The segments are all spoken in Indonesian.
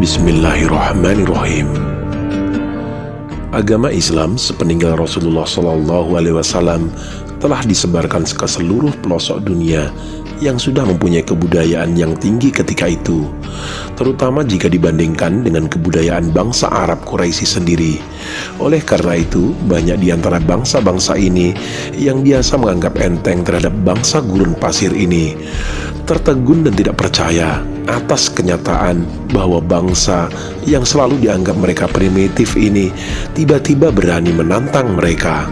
Bismillahirrahmanirrahim. Agama Islam sepeninggal Rasulullah SAW telah disebarkan ke seluruh pelosok dunia yang sudah mempunyai kebudayaan yang tinggi ketika itu, terutama jika dibandingkan dengan kebudayaan bangsa Arab Quraisy sendiri. Oleh karena itu, banyak di antara bangsa-bangsa ini yang biasa menganggap enteng terhadap bangsa gurun pasir ini, tertegun dan tidak percaya atas kenyataan bahwa bangsa yang selalu dianggap mereka primitif ini tiba-tiba berani menantang mereka.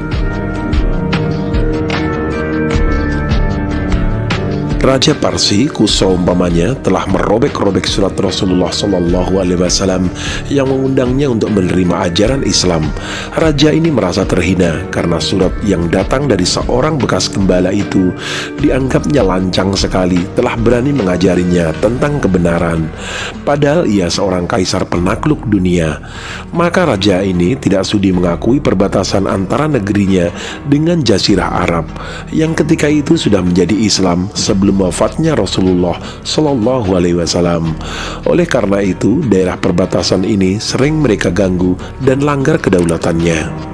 Raja Parsi, Khusro umpamanya, telah merobek-robek surat Rasulullah SAW yang mengundangnya untuk menerima ajaran Islam. Raja ini merasa terhina karena surat yang datang dari seorang bekas gembala itu dianggapnya lancang sekali, telah berani mengajarinya tentang kebenaran. Padahal ia seorang kaisar penakluk dunia. Maka raja ini tidak sudi mengakui perbatasan antara negerinya dengan Jazirah Arab yang ketika itu sudah menjadi Islam sebelum wafatnya Rasulullah SAW. Oleh karena itu, daerah perbatasan ini sering mereka ganggu dan langgar kedaulatannya.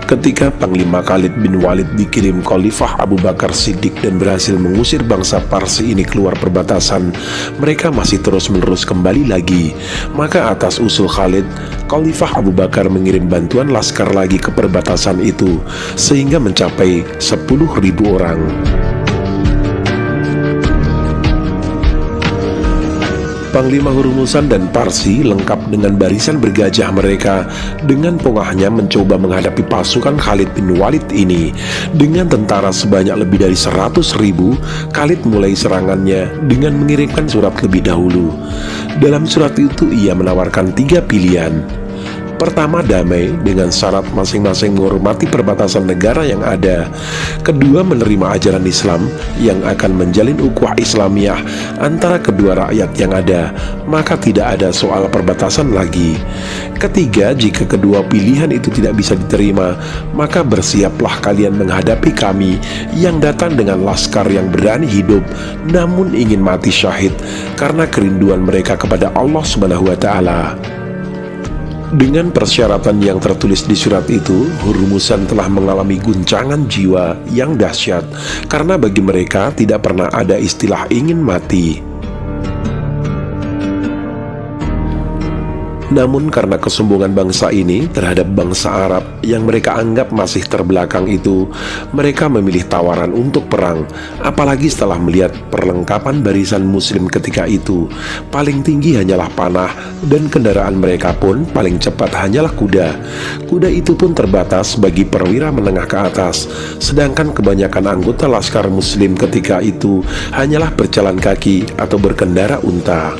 Ketika Panglima Khalid bin Walid dikirim Khalifah Abu Bakar Siddiq dan berhasil mengusir bangsa Parsi ini keluar perbatasan, mereka masih terus-menerus kembali lagi. Maka atas usul Khalid, Khalifah Abu Bakar mengirim bantuan laskar lagi ke perbatasan itu, sehingga mencapai 10.000 orang. Panglima Hurmuzan dan Parsi lengkap dengan barisan bergajah mereka dengan pongahnya mencoba menghadapi pasukan Khalid bin Walid ini. Dengan tentara sebanyak lebih dari 100.000, Khalid mulai serangannya dengan mengirimkan surat lebih dahulu. Dalam surat itu ia menawarkan 3 pilihan. Pertama, damai dengan syarat masing-masing menghormati perbatasan negara yang ada. Kedua, menerima ajaran Islam yang akan menjalin ukhuwah Islamiyah antara kedua rakyat yang ada, maka tidak ada soal perbatasan lagi. Ketiga, jika kedua pilihan itu tidak bisa diterima, maka bersiaplah kalian menghadapi kami yang datang dengan laskar yang berani hidup namun ingin mati syahid karena kerinduan mereka kepada Allah Subhanahu wa Ta'ala. Dengan persyaratan yang tertulis di surat itu, Hurmuzan telah mengalami guncangan jiwa yang dahsyat karena bagi mereka tidak pernah ada istilah ingin mati. Namun karena kesombongan bangsa ini terhadap bangsa Arab yang mereka anggap masih terbelakang itu, mereka memilih tawaran untuk perang. Apalagi setelah melihat perlengkapan barisan muslim ketika itu, paling tinggi hanyalah panah dan kendaraan mereka pun paling cepat hanyalah kuda. Kuda itu pun terbatas bagi perwira menengah ke atas, sedangkan kebanyakan anggota laskar muslim ketika itu hanyalah berjalan kaki atau berkendara unta.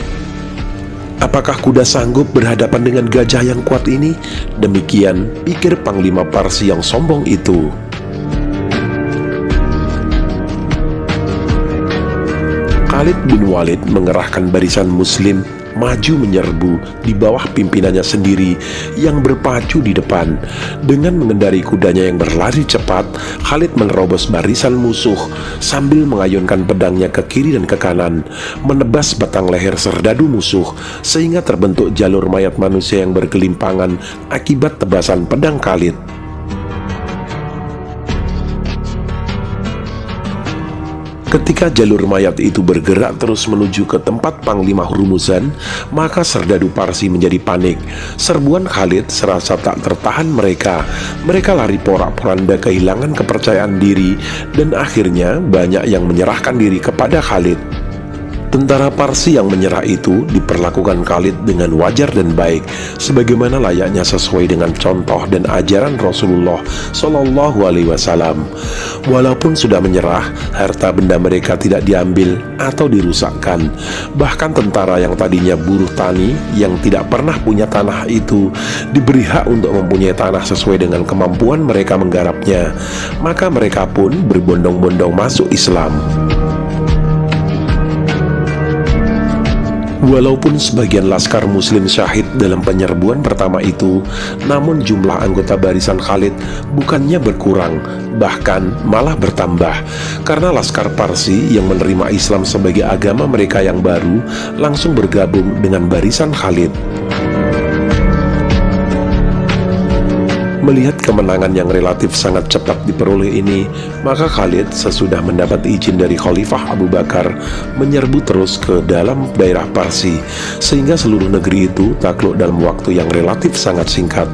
Apakah kuda sanggup berhadapan dengan gajah yang kuat ini? Demikian pikir Panglima Parsi yang sombong itu. Khalid bin Walid mengerahkan barisan muslim maju menyerbu di bawah pimpinannya sendiri yang berpacu di depan. Dengan mengendari kudanya yang berlari cepat, Khalid menerobos barisan musuh sambil mengayunkan pedangnya ke kiri dan ke kanan, menebas batang leher serdadu musuh sehingga terbentuk jalur mayat manusia yang bergelimpangan akibat tebasan pedang Khalid. Ketika jalur mayat itu bergerak terus menuju ke tempat Panglima Hurmuzan, maka serdadu Parsi menjadi panik. Serbuan Khalid serasa tak tertahan mereka. Mereka lari porak-poranda kehilangan kepercayaan diri dan akhirnya banyak yang menyerahkan diri kepada Khalid. Tentara Parsi yang menyerah itu diperlakukan Khalid dengan wajar dan baik, sebagaimana layaknya sesuai dengan contoh dan ajaran Rasulullah SAW. Walaupun sudah menyerah, harta benda mereka tidak diambil atau dirusakkan. Bahkan tentara yang tadinya buruh tani yang tidak pernah punya tanah itu diberi hak untuk mempunyai tanah sesuai dengan kemampuan mereka menggarapnya. Maka mereka pun berbondong-bondong masuk Islam. Walaupun sebagian laskar muslim syahid dalam penyerbuan pertama itu, namun jumlah anggota barisan Khalid bukannya berkurang, bahkan malah bertambah, karena laskar Parsi yang menerima Islam sebagai agama mereka yang baru langsung bergabung dengan barisan Khalid. Melihat kemenangan yang relatif sangat cepat diperoleh ini, maka Khalid sesudah mendapat izin dari Khalifah Abu Bakar menyerbu terus ke dalam daerah Parsi, sehingga seluruh negeri itu takluk dalam waktu yang relatif sangat singkat.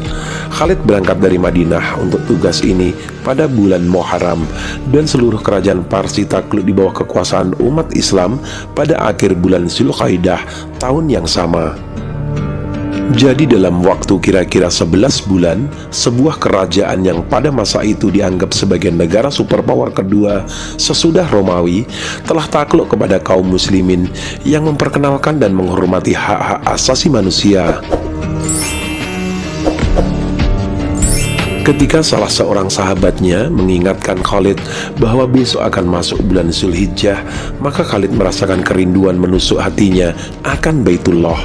Khalid berangkat dari Madinah untuk tugas ini pada bulan Muharram, dan seluruh kerajaan Parsi takluk di bawah kekuasaan umat Islam pada akhir bulan Zulqaidah tahun yang sama. Jadi dalam waktu kira-kira 11 bulan, sebuah kerajaan yang pada masa itu dianggap sebagai negara superpower kedua sesudah Romawi telah takluk kepada kaum muslimin yang memperkenalkan dan menghormati hak-hak asasi manusia. Ketika salah seorang sahabatnya mengingatkan Khalid bahwa besok akan masuk bulan Zulhijjah, maka Khalid merasakan kerinduan menusuk hatinya akan Baitullah.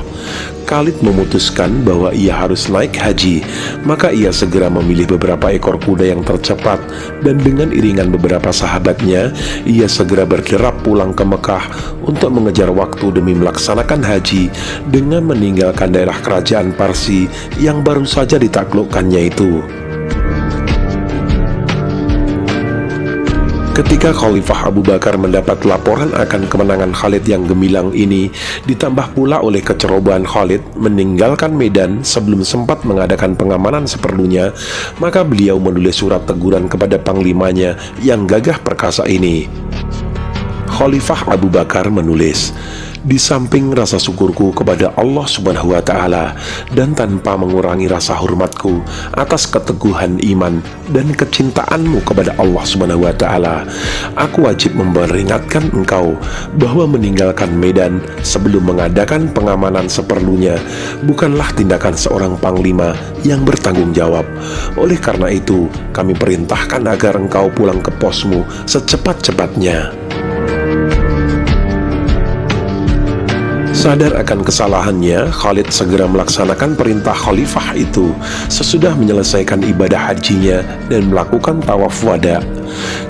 Khalid memutuskan bahwa ia harus naik haji, maka ia segera memilih beberapa ekor kuda yang tercepat, dan dengan iringan beberapa sahabatnya, ia segera berderap pulang ke Mekah untuk mengejar waktu demi melaksanakan haji dengan meninggalkan daerah kerajaan Parsi yang baru saja ditaklukkannya itu. Ketika Khalifah Abu Bakar mendapat laporan akan kemenangan Khalid yang gemilang ini, ditambah pula oleh kecerobohan Khalid meninggalkan Medan sebelum sempat mengadakan pengamanan seperlunya, maka beliau menulis surat teguran kepada panglimanya yang gagah perkasa ini. Khalifah Abu Bakar menulis, "Di samping rasa syukurku kepada Allah Subhanahu wa Ta'ala, dan tanpa mengurangi rasa hormatku atas keteguhan iman dan kecintaanmu kepada Allah Subhanahu wa Ta'ala, aku wajib memperingatkan engkau bahwa meninggalkan Medan sebelum mengadakan pengamanan seperlunya bukanlah tindakan seorang panglima yang bertanggung jawab. Oleh karena itu, kami perintahkan agar engkau pulang ke posmu secepat-cepatnya." Sadar akan kesalahannya, Khalid segera melaksanakan perintah khalifah itu sesudah menyelesaikan ibadah hajinya dan melakukan tawaf wada.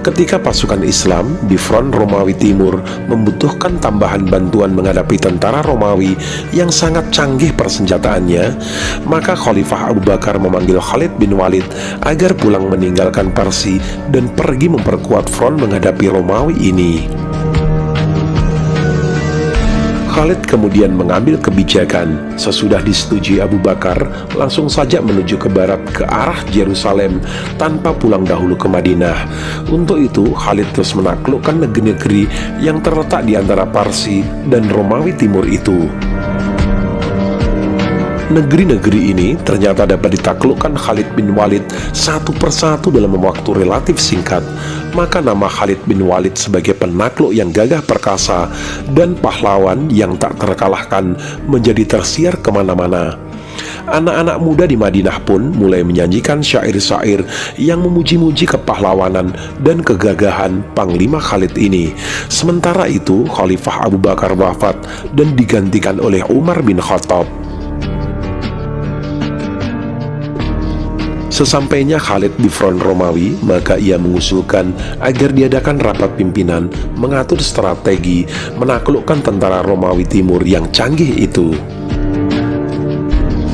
Ketika pasukan Islam di front Romawi Timur membutuhkan tambahan bantuan menghadapi tentara Romawi yang sangat canggih persenjataannya, maka Khalifah Abu Bakar memanggil Khalid bin Walid agar pulang meninggalkan Parsi dan pergi memperkuat front menghadapi Romawi ini. Khalid kemudian mengambil kebijakan, sesudah disetujui Abu Bakar, langsung saja menuju ke barat ke arah Yerusalem tanpa pulang dahulu ke Madinah. Untuk itu, Khalid terus menaklukkan negeri-negeri yang terletak di antara Parsi dan Romawi Timur itu. Negeri-negeri ini ternyata dapat ditaklukkan Khalid bin Walid satu persatu dalam waktu relatif singkat. Maka nama Khalid bin Walid sebagai penakluk yang gagah perkasa dan pahlawan yang tak terkalahkan menjadi tersiar kemana-mana. Anak-anak muda di Madinah pun mulai menyanyikan syair-syair yang memuji-muji kepahlawanan dan kegagahan Panglima Khalid ini. Sementara itu, Khalifah Abu Bakar wafat dan digantikan oleh Umar bin Khattab. Sesampainya Khalid di front Romawi, maka ia mengusulkan agar diadakan rapat pimpinan mengatur strategi menaklukkan tentara Romawi Timur yang canggih itu.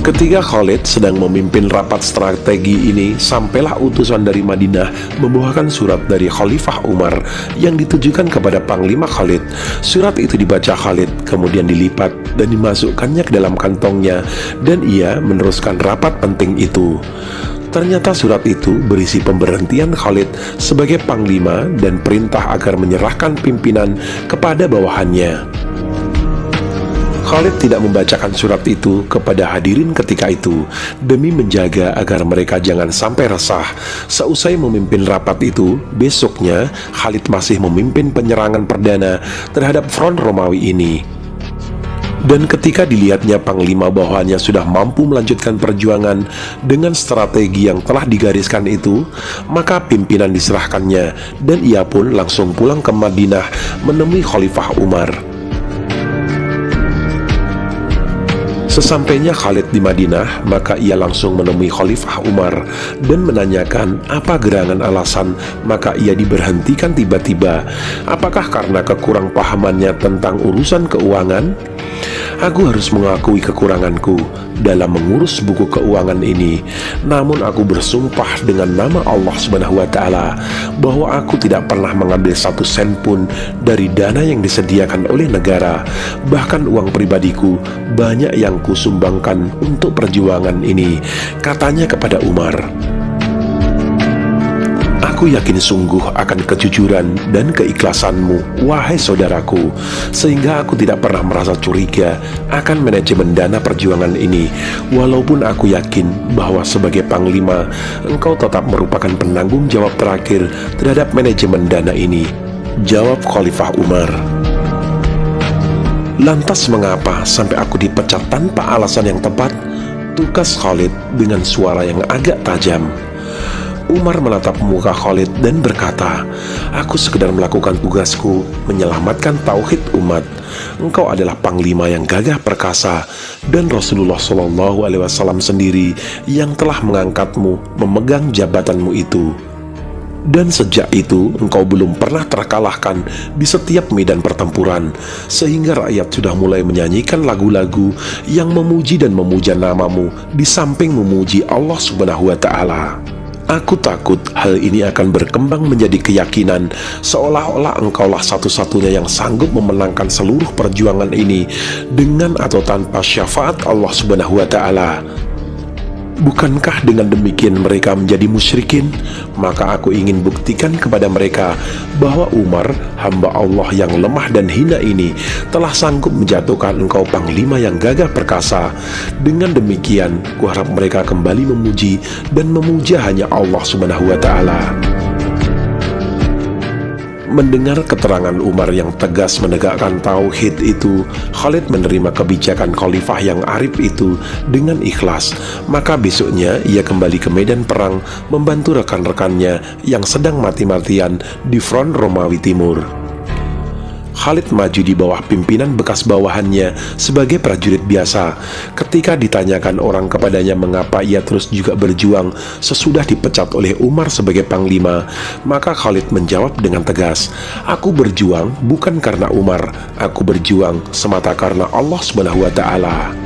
Ketika Khalid sedang memimpin rapat strategi ini, sampailah utusan dari Madinah membawakan surat dari Khalifah Umar yang ditujukan kepada Panglima Khalid. Surat itu dibaca Khalid, kemudian dilipat dan dimasukkannya ke dalam kantongnya, dan ia meneruskan rapat penting itu. Ternyata surat itu berisi pemberhentian Khalid sebagai panglima dan perintah agar menyerahkan pimpinan kepada bawahannya. Khalid tidak membacakan surat itu kepada hadirin ketika itu demi menjaga agar mereka jangan sampai resah. Seusai memimpin rapat itu, besoknya Khalid masih memimpin penyerangan perdana terhadap front Romawi ini. Dan ketika dilihatnya panglima bawahannya sudah mampu melanjutkan perjuangan dengan strategi yang telah digariskan itu, maka pimpinan diserahkannya dan ia pun langsung pulang ke Madinah menemui Khalifah Umar. Sesampainya Khalid di Madinah, maka ia langsung menemui Khalifah Umar dan menanyakan apa gerangan alasan maka ia diberhentikan tiba-tiba. Apakah karena kekurang pahamannya tentang urusan keuangan? Aku harus mengakui kekuranganku dalam mengurus buku keuangan ini. Namun aku bersumpah dengan nama Allah Subhanahu wa Ta'ala bahwa aku tidak pernah mengambil satu sen pun dari dana yang disediakan oleh negara. Bahkan uang pribadiku banyak yang kusumbangkan untuk perjuangan ini, katanya kepada Umar. Aku yakin sungguh akan kejujuran dan keikhlasanmu, wahai saudaraku, sehingga aku tidak pernah merasa curiga akan manajemen dana perjuangan ini. Walaupun aku yakin bahwa sebagai panglima, engkau tetap merupakan penanggung jawab terakhir terhadap manajemen dana ini, jawab Khalifah Umar. Lantas mengapa sampai aku dipecat tanpa alasan yang tepat? Tukas Khalid dengan suara yang agak tajam. Umar menatap muka Khalid dan berkata, aku sekedar melakukan tugasku menyelamatkan tauhid umat. Engkau adalah panglima yang gagah perkasa, dan Rasulullah SAW sendiri yang telah mengangkatmu memegang jabatanmu itu. Dan sejak itu engkau belum pernah terkalahkan di setiap medan pertempuran, sehingga rakyat sudah mulai menyanyikan lagu-lagu yang memuji dan memuja namamu di samping memuji Allah Subhanahu wa Ta'ala. Aku takut hal ini akan berkembang menjadi keyakinan seolah-olah engkaulah satu-satunya yang sanggup memenangkan seluruh perjuangan ini dengan atau tanpa syafaat Allah Subhanahu wa Ta'ala. Bukankah dengan demikian mereka menjadi musyrikin? Maka aku ingin buktikan kepada mereka bahwa Umar, hamba Allah yang lemah dan hina ini, telah sanggup menjatuhkan engkau panglima yang gagah perkasa. Dengan demikian, kuharap mereka kembali memuji dan memuja hanya Allah Subhanahu wa Ta'ala. Mendengar keterangan Umar yang tegas menegakkan tauhid itu, Khalid menerima kebijakan khalifah yang arif itu dengan ikhlas. Maka besoknya ia kembali ke medan perang membantu rekan-rekannya yang sedang mati-matian di front Romawi Timur. Khalid maju di bawah pimpinan bekas bawahannya sebagai prajurit biasa. Ketika ditanyakan orang kepadanya mengapa ia terus juga berjuang sesudah dipecat oleh Umar sebagai panglima, maka Khalid menjawab dengan tegas, aku berjuang bukan karena Umar, aku berjuang semata karena Allah Subhanahu wa Ta'ala.